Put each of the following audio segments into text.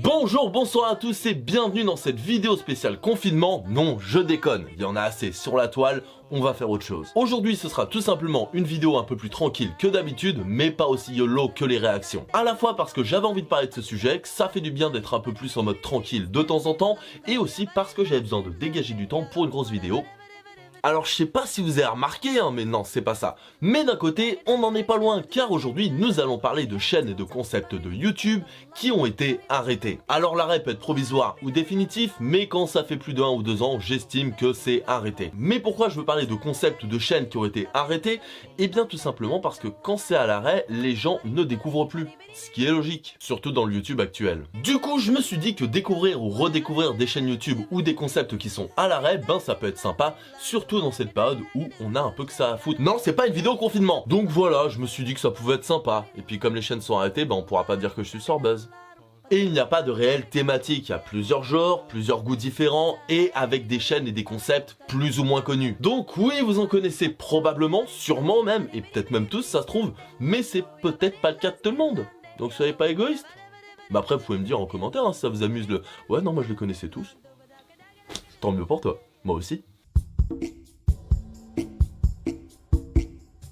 Bonjour, bonsoir à tous et bienvenue dans cette vidéo spéciale confinement. Non, je déconne, il y en a assez sur la toile, on va faire autre chose. Aujourd'hui, ce sera tout simplement une vidéo un peu plus tranquille que d'habitude, mais pas aussi YOLO que les réactions. À la fois parce que j'avais envie de parler de ce sujet, que ça fait du bien d'être un peu plus en mode tranquille de temps en temps, et aussi parce que j'avais besoin de dégager du temps pour une grosse vidéo. Alors je sais pas si vous avez remarqué, mais non, c'est pas ça. Mais d'un côté, on n'en est pas loin, car aujourd'hui, nous allons parler de chaînes et de concepts de YouTube qui ont été arrêtés. Alors l'arrêt peut être provisoire ou définitif, mais quand ça fait plus de 1 ou 2 ans, j'estime que c'est arrêté. Mais pourquoi je veux parler de concepts de chaînes qui ont été arrêtés? Eh bien tout simplement parce que quand c'est à l'arrêt, les gens ne découvrent plus. Ce qui est logique, surtout dans le YouTube actuel. Du coup, je me suis dit que découvrir ou redécouvrir des chaînes YouTube ou des concepts qui sont à l'arrêt, ben ça peut être sympa, surtout dans cette période où on a un peu que ça à foutre. Non, c'est pas une vidéo confinement. Donc voilà, je me suis dit que ça pouvait être sympa. Et puis comme les chaînes sont arrêtées, ben on pourra pas dire que je suis sur Buzz. Et il n'y a pas de réelle thématique, il y a plusieurs genres, plusieurs goûts différents et avec des chaînes et des concepts plus ou moins connus. Donc oui, vous en connaissez probablement, sûrement même, et peut-être même tous, ça se trouve, mais c'est peut-être pas le cas de tout le monde. Donc soyez pas égoïste. Mais après, vous pouvez me dire en commentaire si ça vous amuse le « Ouais, non, moi je les connaissais tous. » Tant mieux pour toi, moi aussi.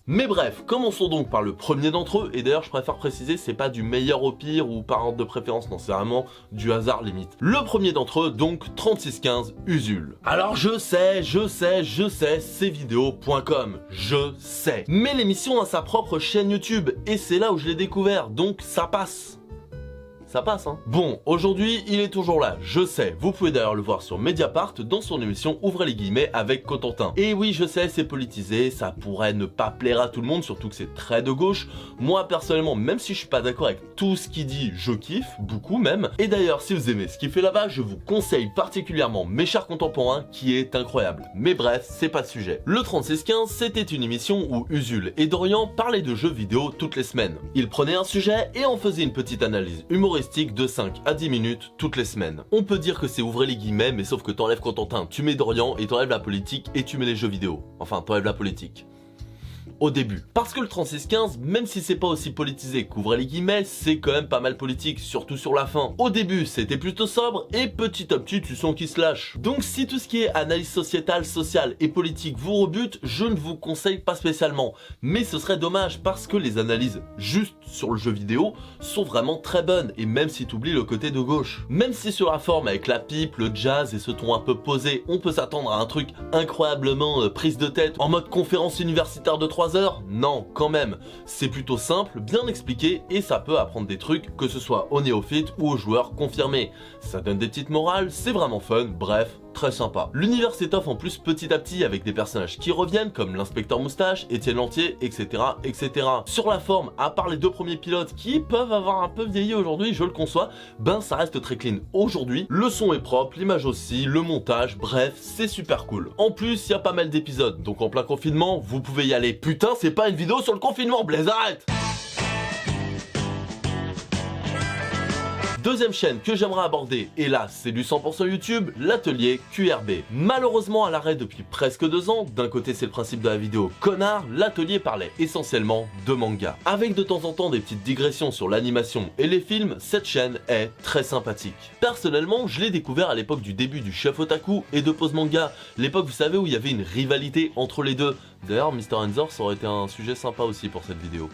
Mais bref, commençons donc par le premier d'entre eux, et d'ailleurs je préfère préciser, c'est pas du meilleur au pire ou par ordre de préférence, non c'est vraiment du hasard limite. Le premier d'entre eux, donc 3615 Usul. Alors je sais, c'est vidéo.com, je sais. Mais l'émission a sa propre chaîne YouTube, et c'est là où je l'ai découvert, donc ça passe. Ça passe, hein. Bon, aujourd'hui, il est toujours là, je sais. Vous pouvez d'ailleurs le voir sur Mediapart dans son émission Ouvrez les guillemets avec Cotentin. Et oui, je sais, c'est politisé, ça pourrait ne pas plaire à tout le monde, surtout que c'est très de gauche. Moi, personnellement, même si je suis pas d'accord avec tout ce qu'il dit, je kiffe, beaucoup même. Et d'ailleurs, si vous aimez ce qu'il fait là-bas, je vous conseille particulièrement Mes chers contemporains, qui est incroyable. Mais bref, c'est pas le sujet. Le 3615, c'était une émission où Usul et Dorian parlaient de jeux vidéo toutes les semaines. Ils prenaient un sujet et en faisaient une petite analyse humoristique de 5 à 10 minutes toutes les semaines. On peut dire que c'est Ouvrez les guillemets, mais sauf que t'enlèves Cotentin, tu mets Dorian et t'enlèves la politique et tu mets les jeux vidéo. Enfin, t'enlèves la politique. Au début. Parce que le 3615, même si c'est pas aussi politisé qu'Ouvrez les guillemets, c'est quand même pas mal politique, surtout sur la fin. Au début, c'était plutôt sobre, et petit à petit, tu sens qu'il se lâche. Donc si tout ce qui est analyse sociétale, sociale et politique vous rebute, je ne vous conseille pas spécialement. Mais ce serait dommage, parce que les analyses juste sur le jeu vidéo sont vraiment très bonnes, et même si tu oublies le côté de gauche. Même si sur la forme, avec la pipe, le jazz et ce ton un peu posé, on peut s'attendre à un truc incroyablement prise de tête, en mode conférence universitaire de 3 heures, non, quand même, c'est plutôt simple, bien expliqué et ça peut apprendre des trucs, que ce soit aux néophytes ou aux joueurs confirmés. Ça donne des petites morales, c'est vraiment fun, bref, très sympa. L'univers s'étoffe en plus petit à petit avec des personnages qui reviennent comme l'inspecteur Moustache, Étienne Lantier, etc., etc. Sur la forme, à part les 2 premiers pilotes qui peuvent avoir un peu vieilli aujourd'hui, je le conçois, ben ça reste très clean aujourd'hui. Le son est propre, l'image aussi, le montage, bref, c'est super cool. En plus, il y a pas mal d'épisodes, donc en plein confinement, vous pouvez y aller. Putain, c'est pas une vidéo sur le confinement, Blaise, arrête! Deuxième chaîne que j'aimerais aborder, et là c'est du 100% YouTube, l'atelier QRB. Malheureusement à l'arrêt depuis presque 2 ans, d'un côté c'est le principe de la vidéo connard, l'atelier parlait essentiellement de manga. Avec de temps en temps des petites digressions sur l'animation et les films, cette chaîne est très sympathique. Personnellement, je l'ai découvert à l'époque du début du Chef Otaku et de Pause Manga, l'époque vous savez où il y avait une rivalité entre les deux. D'ailleurs Mr. Enzor ça aurait été un sujet sympa aussi pour cette vidéo.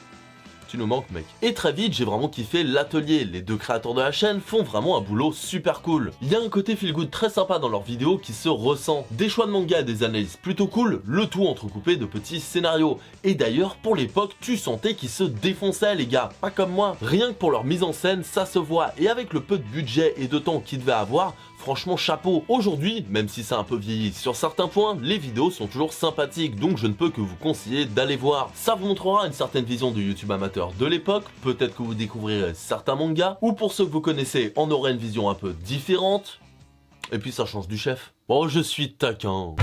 Tu nous manques mec. Et très vite j'ai vraiment kiffé l'atelier, les 2 créateurs de la chaîne font vraiment un boulot super cool. Il y a un côté feel good très sympa dans leurs vidéos qui se ressent. Des choix de manga et des analyses plutôt cool, le tout entrecoupé de petits scénarios. Et d'ailleurs pour l'époque tu sentais qu'ils se défonçaient les gars, pas comme moi. Rien que pour leur mise en scène ça se voit et avec le peu de budget et de temps qu'ils devaient avoir, franchement chapeau. Aujourd'hui, même si c'est un peu vieilli sur certains points, les vidéos sont toujours sympathiques, donc je ne peux que vous conseiller d'aller voir. Ça vous montrera une certaine vision du YouTube amateur de l'époque, peut-être que vous découvrirez certains mangas, ou pour ceux que vous connaissez, en aurez une vision un peu différente, et puis ça change du chef. Oh, je suis taquin.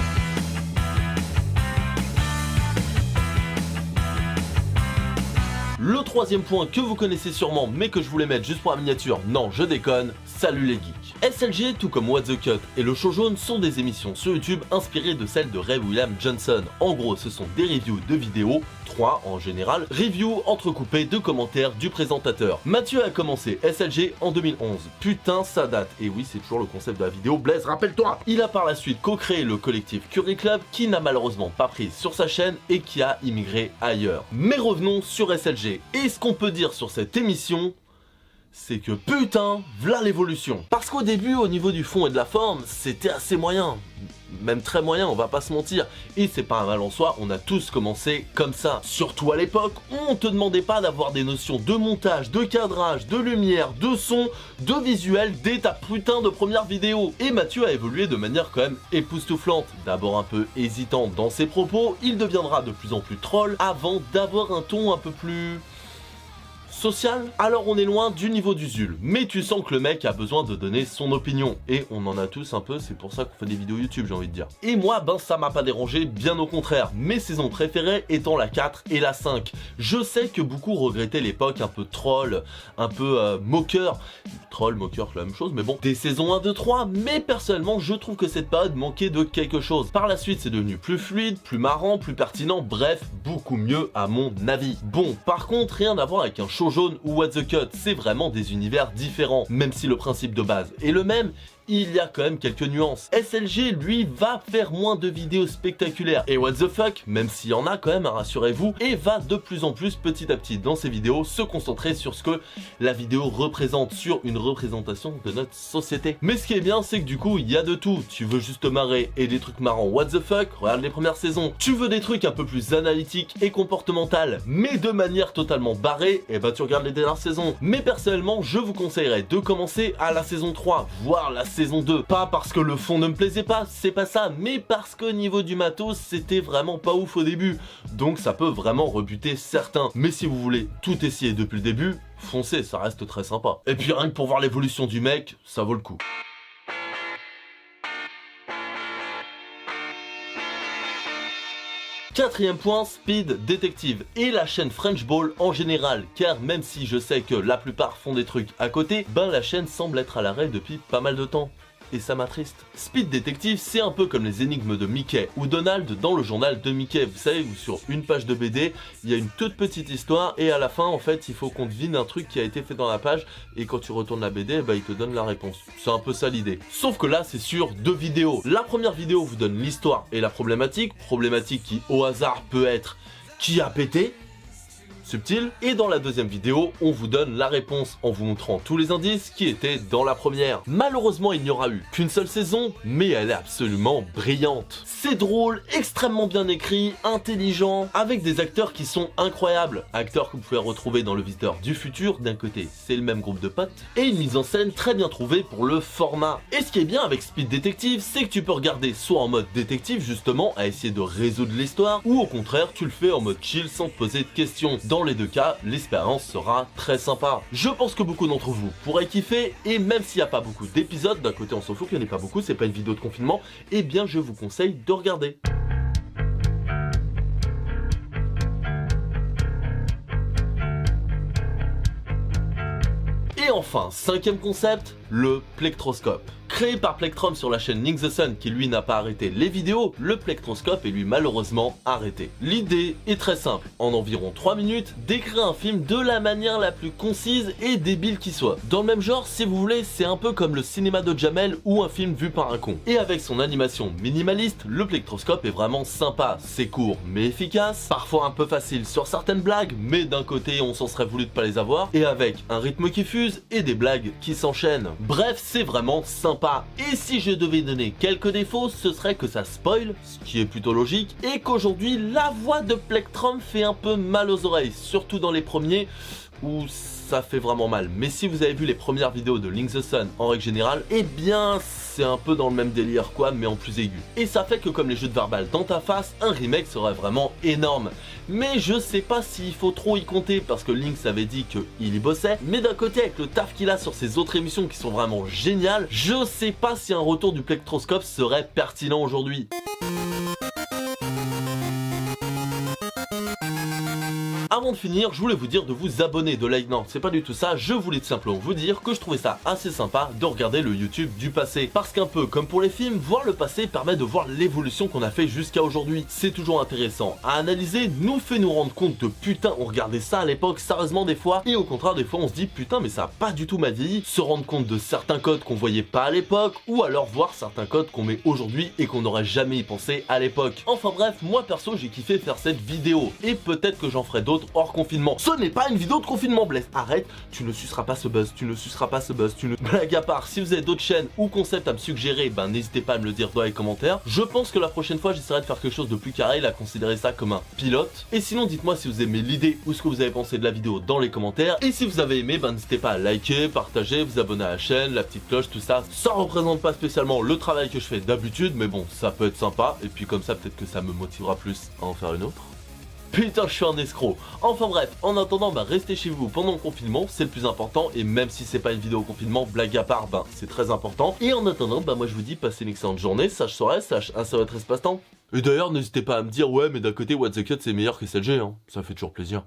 Le troisième point que vous connaissez sûrement mais que je voulais mettre juste pour la miniature, non je déconne, salut les geeks. SLG tout comme What the Cut et Le Show Jaune sont des émissions sur YouTube inspirées de celles de Ray William Johnson. En gros ce sont des reviews de vidéos, 3 en général, reviews entrecoupées de commentaires du présentateur. Mathieu a commencé SLG en 2011, putain ça date, et oui c'est toujours le concept de la vidéo, Blaise rappelle-toi. Il a par la suite co-créé le collectif Curry Club qui n'a malheureusement pas pris sur sa chaîne et qui a immigré ailleurs. Mais revenons sur SLG, et ce qu'on peut dire sur cette émission, c'est que putain, v'là l'évolution. Parce qu'au début, au niveau du fond et de la forme, c'était assez moyen. Même très moyen, on va pas se mentir. Et c'est pas un mal en soi, on a tous commencé comme ça. Surtout à l'époque, on te demandait pas d'avoir des notions de montage, de cadrage, de lumière, de son, de visuel dès ta putain de première vidéo. Et Mathieu a évolué de manière quand même époustouflante. D'abord un peu hésitant dans ses propos, il deviendra de plus en plus troll avant d'avoir un ton un peu plus social. Alors on est loin du niveau d'Usul, mais tu sens que le mec a besoin de donner son opinion, et on en a tous un peu, c'est pour ça qu'on fait des vidéos YouTube, j'ai envie de dire. Et moi, ben ça m'a pas dérangé, bien au contraire, mes saisons préférées étant la 4 et la 5. Je sais que beaucoup regrettaient l'époque un peu troll, un peu moqueur, troll, moqueur, c'est la même chose, mais bon, des saisons 1, 2, 3, mais personnellement, je trouve que cette période manquait de quelque chose. Par la suite, c'est devenu plus fluide, plus marrant, plus pertinent, bref, beaucoup mieux à mon avis. Bon, par contre, rien à voir avec un show jaune ou What the Cut, c'est vraiment des univers différents, même si le principe de base est le même. Il y a quand même quelques nuances. SLG, lui, va faire moins de vidéos spectaculaires. Et what the fuck, même s'il y en a quand même, rassurez-vous, et va de plus en plus, petit à petit, dans ses vidéos, se concentrer sur ce que la vidéo représente, sur une représentation de notre société. Mais ce qui est bien, c'est que du coup, il y a de tout. Tu veux juste te marrer et des trucs marrants, what the fuck, regarde les premières saisons. Tu veux des trucs un peu plus analytiques et comportementaux, mais de manière totalement barrée, et bah tu regardes les dernières saisons. Mais personnellement, je vous conseillerais de commencer à la saison 3, voire la saison 2. Pas parce que le fond ne me plaisait pas, c'est pas ça, mais parce qu'au niveau du matos, c'était vraiment pas ouf au début. Donc ça peut vraiment rebuter certains. Mais si vous voulez tout essayer depuis le début, foncez, ça reste très sympa. Et puis rien que pour voir l'évolution du mec, ça vaut le coup. Quatrième point, Speed Detective et la chaîne French Ball en général, car même si je sais que la plupart font des trucs à côté, ben la chaîne semble être à l'arrêt depuis pas mal de temps. Et ça m'attriste. Speed Detective, c'est un peu comme les énigmes de Mickey ou Donald dans le journal de Mickey. Vous savez, où sur une page de BD, il y a une toute petite histoire et à la fin, en fait, il faut qu'on devine un truc qui a été fait dans la page et quand tu retournes la BD, bah, il te donne la réponse. C'est un peu ça l'idée. Sauf que là, c'est sur 2 vidéos. La première vidéo vous donne l'histoire et la problématique. Problématique qui, au hasard, peut être qui a pété. Subtil, et dans la deuxième vidéo, on vous donne la réponse en vous montrant tous les indices qui étaient dans la première. Malheureusement, il n'y aura eu qu'une seule saison, mais elle est absolument brillante. C'est drôle, extrêmement bien écrit, intelligent, avec des acteurs qui sont incroyables. Acteurs que vous pouvez retrouver dans Le Visiteur du Futur, d'un côté, c'est le même groupe de potes, et une mise en scène très bien trouvée pour le format. Et ce qui est bien avec Speed Detective, c'est que tu peux regarder soit en mode détective, justement, à essayer de résoudre l'histoire, ou au contraire, tu le fais en mode chill sans te poser de questions. Dans les deux cas, l'expérience sera très sympa. Je pense que beaucoup d'entre vous pourraient kiffer, et même s'il n'y a pas beaucoup d'épisodes, d'un côté on s'en fout qu'il n'y en ait pas beaucoup, c'est pas une vidéo de confinement, et bien je vous conseille de regarder. Et enfin, cinquième concept, le plectroscope. Créé par Plectrum sur la chaîne Link the Sun qui lui n'a pas arrêté les vidéos, le plectroscope est lui malheureusement arrêté. L'idée est très simple, en environ 3 minutes, d'écrire un film de la manière la plus concise et débile qui soit. Dans le même genre, si vous voulez, c'est un peu comme le cinéma de Jamel ou un film vu par un con. Et avec son animation minimaliste, le plectroscope est vraiment sympa, c'est court mais efficace, parfois un peu facile sur certaines blagues, mais d'un côté on s'en serait voulu de pas les avoir, et avec un rythme qui fuse et des blagues qui s'enchaînent. Bref, c'est vraiment sympa. Et si je devais donner quelques défauts, ce serait que ça spoil, ce qui est plutôt logique, et qu'aujourd'hui la voix de Plectrum fait un peu mal aux oreilles, surtout dans les premiers où ça fait vraiment mal. Mais si vous avez vu les premières vidéos de Link the Sun en règle générale, eh bien c'est un peu dans le même délire quoi, mais en plus aigu. Et ça fait que comme les jeux de verbal dans ta face, un remake serait vraiment énorme. Mais je sais pas s'il faut trop y compter parce que Link s'avait dit qu'il y bossait, mais d'un côté avec le taf qu'il a sur ses autres émissions qui sont vraiment géniales, je sais pas si un retour du plectroscope serait pertinent aujourd'hui. À Avant de finir, je voulais vous dire de vous abonner, de like, non, c'est pas du tout ça, je voulais tout simplement vous dire que je trouvais ça assez sympa de regarder le YouTube du passé. Parce qu'un peu comme pour les films, voir le passé permet de voir l'évolution qu'on a fait jusqu'à aujourd'hui. C'est toujours intéressant à analyser, nous fait nous rendre compte de putain, on regardait ça à l'époque sérieusement des fois, et au contraire des fois on se dit putain mais ça a pas du tout ma vie, se rendre compte de certains codes qu'on voyait pas à l'époque, ou alors voir certains codes qu'on met aujourd'hui et qu'on n'aurait jamais y pensé à l'époque. Enfin bref, moi perso j'ai kiffé faire cette vidéo, et peut-être que j'en ferai d'autres hors confinement. Ce n'est pas une vidéo de confinement, Blaise, arrête, tu ne suceras pas ce buzz, tu ne suceras pas ce buzz, tu ne... Blague à part, si vous avez d'autres chaînes ou concepts à me suggérer, ben n'hésitez pas à me le dire dans les commentaires. Je pense que la prochaine fois j'essaierai de faire quelque chose de plus carré, là considérer ça comme un pilote. Et sinon dites-moi si vous aimez l'idée ou ce que vous avez pensé de la vidéo dans les commentaires. Et si vous avez aimé, ben n'hésitez pas à liker, partager, vous abonner à la chaîne, la petite cloche, tout ça. Ça représente pas spécialement le travail que je fais d'habitude, mais bon, ça peut être sympa. Et puis comme ça, peut-être que ça me motivera plus à en faire une autre. Putain, je suis un escroc. Enfin bref, en attendant, bah restez chez vous pendant le confinement, c'est le plus important. Et même si c'est pas une vidéo confinement, blague à part, ben c'est très important. Et en attendant, bah moi je vous dis, passez une excellente journée, sage soirée, sage un sur votre espace-temps. Et d'ailleurs, n'hésitez pas à me dire, ouais, mais d'un côté, What the Cut c'est meilleur que CLG, hein. Ça fait toujours plaisir.